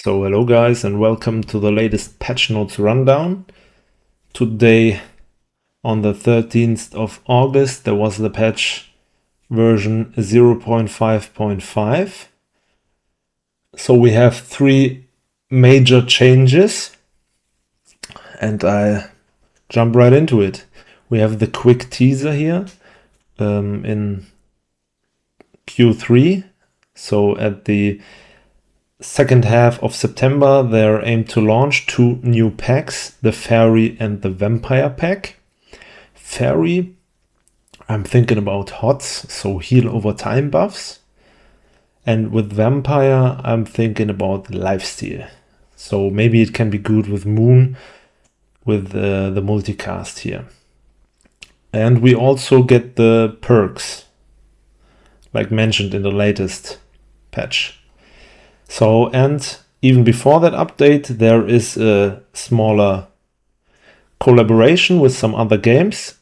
So hello guys and welcome to the latest patch notes rundown. Today on the 13th of August there was the patch version 0.5.5. So we have three major changes and I jump right into it. We have the quick teaser here in Q3. So at the second half of September, they're aimed to launch two new packs, the Fairy and the Vampire pack. Fairy, I'm thinking about HOTS, so heal over time buffs. And with Vampire, I'm thinking about lifesteal. So maybe it can be good with Moon, with the multicast here. And we also get the perks, like mentioned in the latest patch. So, and even before that update, there is a smaller collaboration with some other games.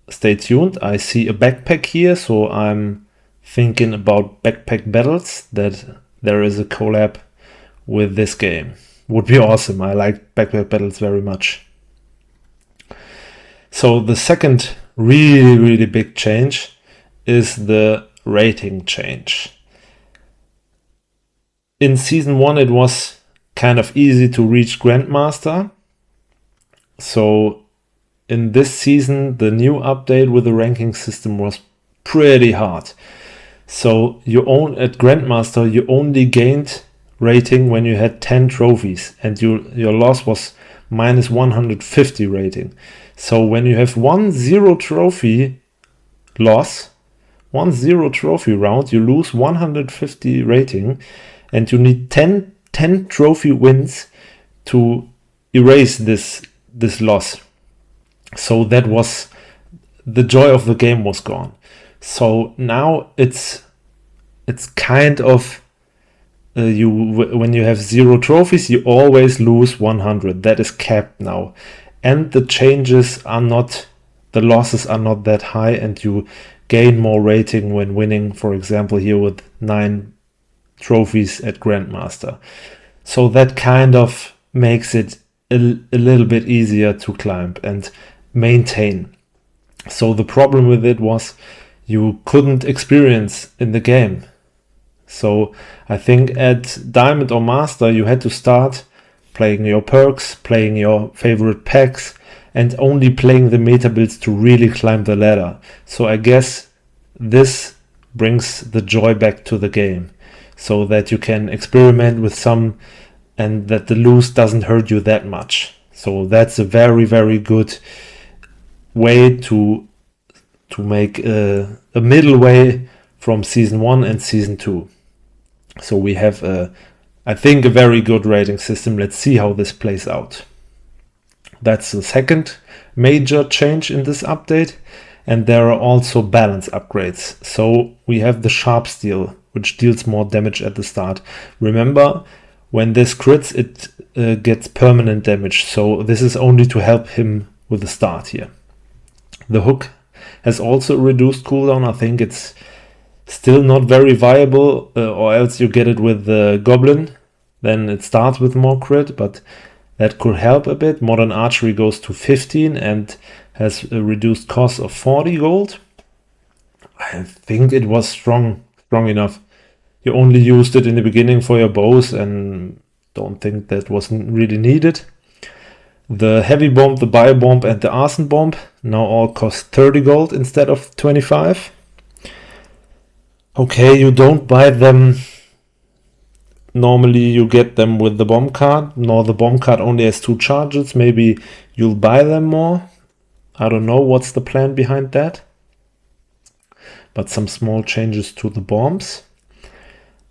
Stay tuned. I see a backpack here, so I'm thinking about backpack battles, that there is a collab with this game. Would be awesome. I like backpack battles very much. So the second really big change is the rating change. In Season 1 it was kind of easy to reach Grandmaster. So in this season the new update with the ranking system was pretty hard. So at Grandmaster you only gained rating when you had 10 trophies and your loss was minus 150 rating. So when you have 1-0 trophy loss, 1-0 trophy round, you lose 150 rating. And you need 10 trophy wins to erase this loss. So that was the joy of the game was gone. So now it's kind of when you have 0 trophies, you always lose 100. That is capped now, and the changes are not, the losses are not that high, and you gain more rating when winning. For example, here with 9 trophies at Grandmaster. So that kind of makes it a little bit easier to climb and maintain. So the problem with it was you couldn't experience in the game. So I think at Diamond or Master you had to start playing your perks, playing your favorite packs, and only playing the meta builds to really climb the ladder. So I guess this brings the joy back to the game, so that you can experiment with some and that the lose doesn't hurt you that much. So that's a very good way to make a middle way from Season 1 and Season 2. So we have, I think, a very good rating system. Let's see how this plays out. That's the second major change in this update. And there are also balance upgrades. So we have the Sharp Steel, which deals more damage at the start. Remember, when this crits, it gets permanent damage. So this is only to help him with the start here. The Hook has also a reduced cooldown. I think it's still not very viable, or else you get it with the Goblin. Then it starts with more crit, but that could help a bit. Modern Archery goes to 15 and has a reduced cost of 40 gold. I think it was strong enough. You only used it in the beginning for your bows and don't think that was really needed. The Heavy Bomb, the Bio Bomb and the Arson Bomb now all cost 30 gold instead of 25. Okay, you don't buy them. Normally you get them with the bomb card. Now the bomb card only has 2 charges. Maybe you'll buy them more. I don't know what's the plan behind that. But some small changes to the bombs.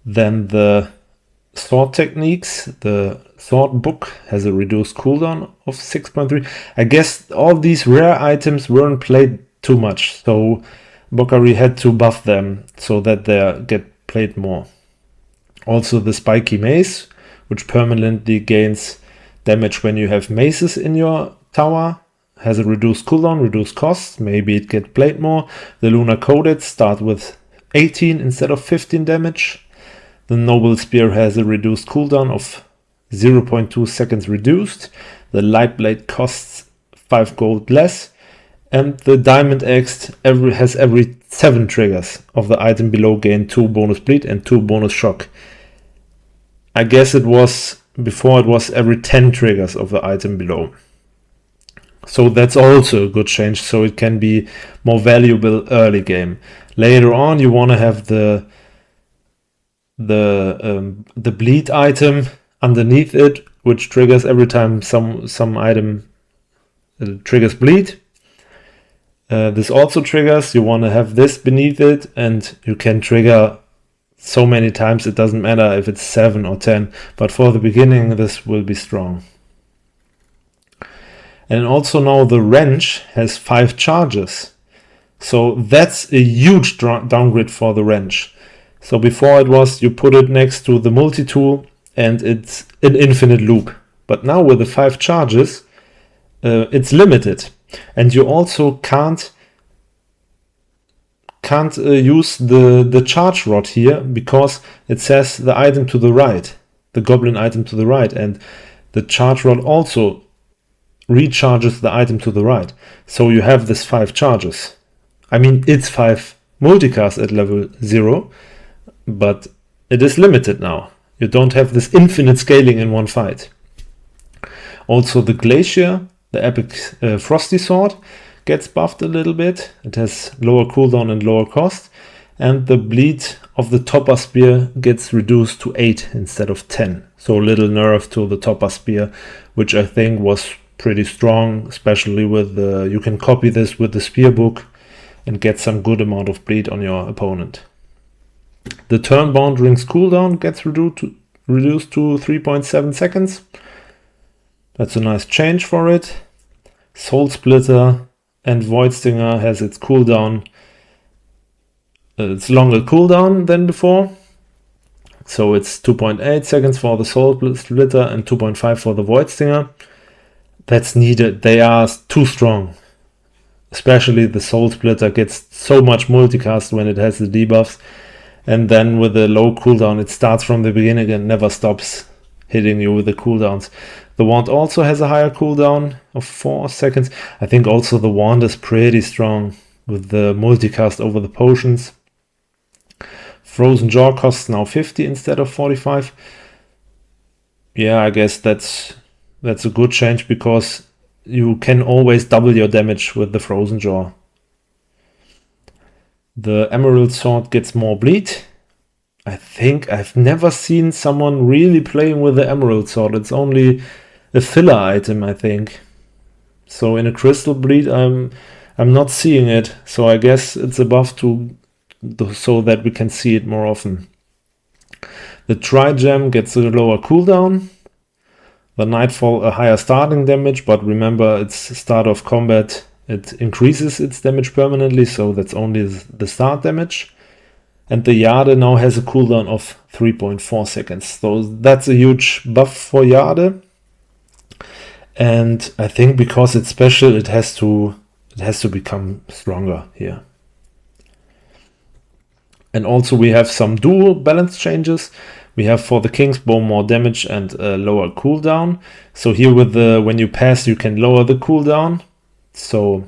Then the sword techniques. The sword book has a reduced cooldown of 6.3. I guess all these rare items weren't played too much. So Bokari had to buff them so that they get played more. Also the Spiky Mace, which permanently gains damage when you have maces in your tower, has a reduced cooldown, reduced cost. Maybe it gets played more. The Lunar Codex start with 18 instead of 15 damage. The Noble Spear has a reduced cooldown of 0.2 seconds reduced. The light blade costs 5 gold less. And the diamond axe has every 7 triggers of the item below gain 2 bonus bleed and 2 bonus shock. I guess before it was every 10 triggers of the item below. So that's also a good change, so it can be more valuable early game. Later on you want to have the bleed item underneath it, which triggers every time some item triggers bleed. This also triggers, you want to have this beneath it, and you can trigger so many times, it doesn't matter if it's 7 or 10, but for the beginning this will be strong. And also now the wrench has 5 charges, so that's a huge downgrade for the wrench. So before it was you put it next to the multi-tool and it's an infinite loop, but now with the 5 charges it's limited. And you also can't use the charge rod here because it says the item to the right, the goblin item to the right, and the charge rod also recharges the item to the right. So you have this 5 charges. I mean, it's 5 multicast at level 0, but it is limited now. You don't have this infinite scaling in one fight. Also the glacier, the epic frosty sword, gets buffed a little bit. It has lower cooldown and lower cost, and the bleed of the topper spear gets reduced to 8 instead of 10. So a little nerf to the topper spear, which I think was pretty strong, especially with you can copy this with the spear book and get some good amount of bleed on your opponent. The turn-bound rings cooldown gets reduced to 3.7 seconds. That's a nice change for it. Soul Splitter and Void Stinger has its cooldown. It's longer cooldown than before. So it's 2.8 seconds for the Soul Splitter and 2.5 for the Void Stinger. That's needed. They are too strong. Especially the Soul Splitter gets so much multicast when it has the debuffs. And then with the low cooldown, it starts from the beginning and never stops hitting you with the cooldowns. The wand also has a higher cooldown of 4 seconds. I think also the wand is pretty strong with the multicast over the potions. Frozen Jaw costs now 50 instead of 45. Yeah, I guess that's a good change because you can always double your damage with the Frozen Jaw. The Emerald Sword gets more bleed. I think I've never seen someone really playing with the Emerald Sword. It's only a filler item, I think. So in a Crystal Bleed, I'm not seeing it. So I guess it's a buff so that we can see it more often. The Tri-Gem gets a lower cooldown. The Nightfall a higher starting damage, but remember it's start of combat. It increases its damage permanently, so that's only the start damage. And the Jade now has a cooldown of 3.4 seconds. So that's a huge buff for Jade. And I think because it's special, it has to become stronger here. And also we have some dual balance changes. We have for the King's Bow more damage and a lower cooldown. So here with when you pass, you can lower the cooldown. So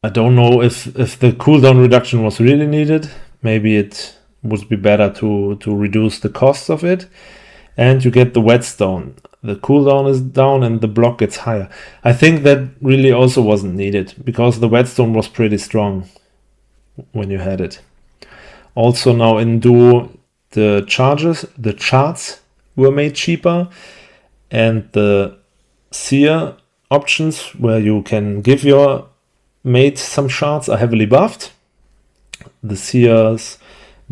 I don't know if the cooldown reduction was really needed. Maybe it would be better to reduce the cost of it. And you get the Whetstone. The cooldown is down and the block gets higher. I think that really also wasn't needed because the Whetstone was pretty strong when you had it. Also now in Duo, the charts were made cheaper, and the seer options where you can give your mate some shards are heavily buffed. The seers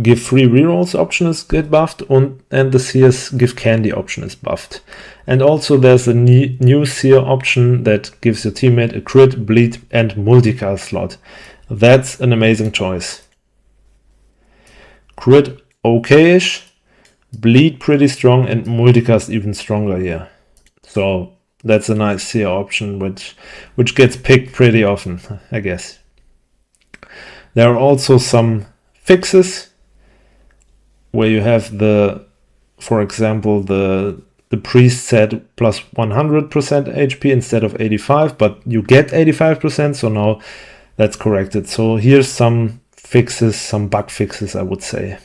give free rerolls option is get buffed, and the seers give candy option is buffed. And also there's a new seer option that gives your teammate a crit, bleed and multicast slot. That's an amazing choice. Crit okay-ish, bleed pretty strong, and multicast even stronger here. So that's a nice seer option which gets picked pretty often, I guess. There are also some fixes where you have the for example, the priest said plus 100% HP instead of 85, but you get 85%, so now that's corrected. So here's some fixes, some bug fixes, I would say.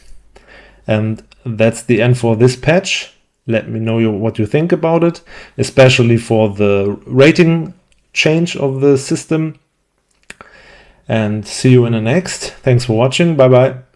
And that's the end for this patch. Let me know what you think about it, especially for the rating change of the system. And see you in the next. Thanks for watching. Bye bye.